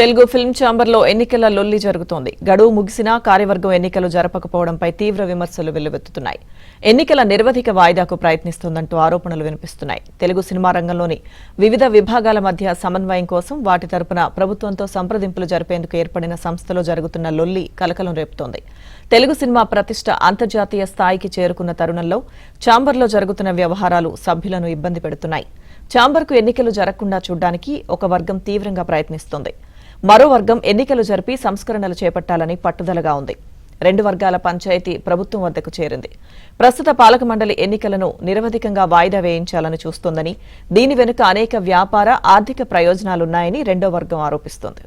Telugu film ఛాంబర్లో ఎన్నికల లొల్లి జరుగుతోంది. గడువు ముగిసినా కార్యవర్గం ఎన్నికలు జరపకపోవడంపై తీవ్ర విమర్శలు వెల్లువెత్తుతున్నాయి. ఎన్నికల నిరవధిక వాయిదాకు ప్రయత్నిస్తోందంటూ ఆరోపణలు వినిపిస్తున్నాయి. తెలుగు సినిమా రంగంలోని వివిధ విభాగాల మధ్య సమన్వయం కోసం వాటి తరపున ప్రభుత్వంతో సంప్రదింపులు జరిపేందుకు ఏర్పడిన సంస్థలో జరుగుతున్న లొల్లి కలకలం రేపుతోంది. తెలుగు సినిమా ప్రతిష్ట అంతర్జాతీయ స్థాయికి చేరుకున్న తరుణంలో ఛాంబర్లో జరుగుతున్న వ్యవహారాలు సభ్యులను ఇబ్బంది పెడుతున్నాయి. ఛాంబర్కు ఎన్నికలు జరగకుండా చూడ్డానికి ఒక వర్గం తీవ్రంగా ప్రయత్నిస్తోంది. మరో వర్గం ఎన్నికలు జరిపి సంస్కరణలు చేపట్టాలని పట్టుదలగా ఉంది. రెండు వర్గాల పంచాయతీ ప్రభుత్వం వద్దకు చేరింది. ప్రస్తుత పాలక మండలి ఎన్నికలను నిరవధికంగా వాయిదా వేయించాలని చూస్తోందని, దీని వెనుక అనేక వ్యాపార, ఆర్థిక ప్రయోజనాలున్నాయని రెండో వర్గం ఆరోపిస్తోంది.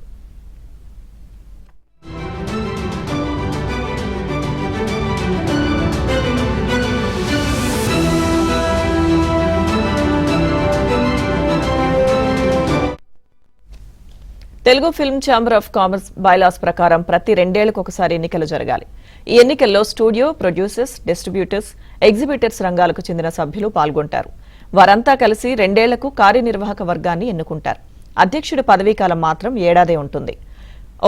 Telugu film chamber of commerce bylaws ప్రకారం ప్రతి రెండేళ్లకు ఒకసారి ఎన్నికలు జరగాలి. ఈ ఎన్నికల్లో స్టూడియో, ప్రొడ్యూసర్స్, డిస్ట్రిబ్యూటర్స్, ఎగ్జిబిటర్స్ రంగాలకు చెందిన సభ్యులు పాల్గొంటారు. వారంతా కలిసి రెండేళ్లకు కార్యనిర్వాహక వర్గాన్ని ఎన్నుకుంటారు. అధ్యక్షుడి పదవీకాలం మాత్రం ఏడాదే ఉంటుంది.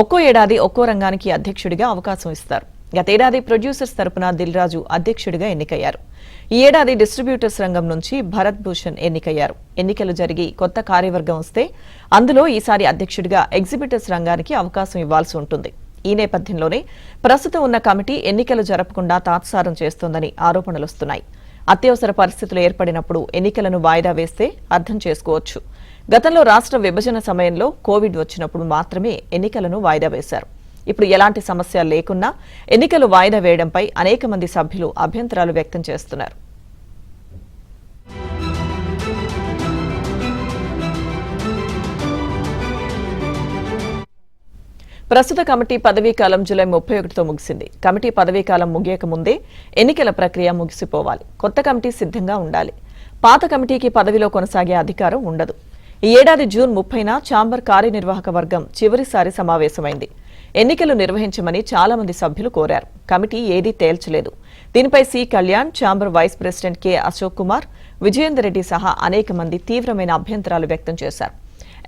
ఒక్కో ఏడాది ఒక్కో రంగానికి అధ్యక్షుడిగా అవకాశం ఇస్తారు. గతేడాది ప్రొడ్యూసర్స్ తరపున దిల్ రాజు అధ్యక్షుడిగా ఎన్నికయ్యారు. ఈ ఏడాది డిస్ట్రిబ్యూటర్స్ రంగం నుంచి భరత్ భూషణ్ ఎన్నికయ్యారు. ఎన్నికలు జరిగి కొత్త కార్యవర్గం వస్తే అందులో ఈసారి అధ్యక్షుడిగా ఎగ్జిబిటర్స్ రంగానికి అవకాశం ఇవ్వాల్సి ఉంటుంది. ఈ నేపథ్యంలోనే ప్రస్తుతం ఉన్న కమిటీ ఎన్నికలు జరపకుండా తాత్సారం చేస్తోందని ఆరోపణలొస్తున్నాయి. అత్యవసర పరిస్థితులు ఏర్పడినప్పుడు ఎన్నికలను వాయిదా వేస్తే అర్థం చేసుకోవచ్చు. గతంలో రాష్ట్ర విభజన సమయంలో కోవిడ్ వచ్చినప్పుడు మాత్రమే ఎన్నికలను వాయిదా వేశారు. ఇప్పుడు ఎలాంటి సమస్య లేకున్నా ఎన్నికలు వాయిదా వేయడంపై అనేక మంది సభ్యులు అభ్యంతరాలు వ్యక్తం చేస్తున్నారు. ప్రస్తుత కమిటీ పదవీకాలం జూలై 31తో ముగిసింది. కమిటీ పదవీకాలం ముగియక ముందే ఎన్నికల ప్రక్రియ ముగిసిపోవాలి. కొత్త కమిటీ సిద్ధంగా ఉండాలి. పాత కమిటీకి పదవిలో కొనసాగే అధికారం ఉండదు. ఈ ఏడాది జూన్ 30న ఛాంబర్ కార్యనిర్వాహక వర్గం చివరిసారి సమావేశమైంది. ఎన్నికలు నిర్వహించమని చాలా మంది సభ్యులు కోరారు. కమిటీ ఏదీ తేల్చలేదు. దీనిపై C Kalyan, chamber vice president K Ashok Kumar, Vijayender Reddy సహా అనేక మంది తీవ్రమైన అభ్యంతరాలు వ్యక్తం చేశారు.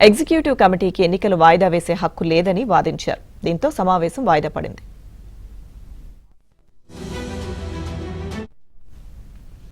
ఎగ్జిక్యూటివ్ కమిటీకి ఎన్నికలు వాయిదా వేసే హక్కు లేదని వాదించారు. దీంతో సమావేశం వాయిదా పడింది.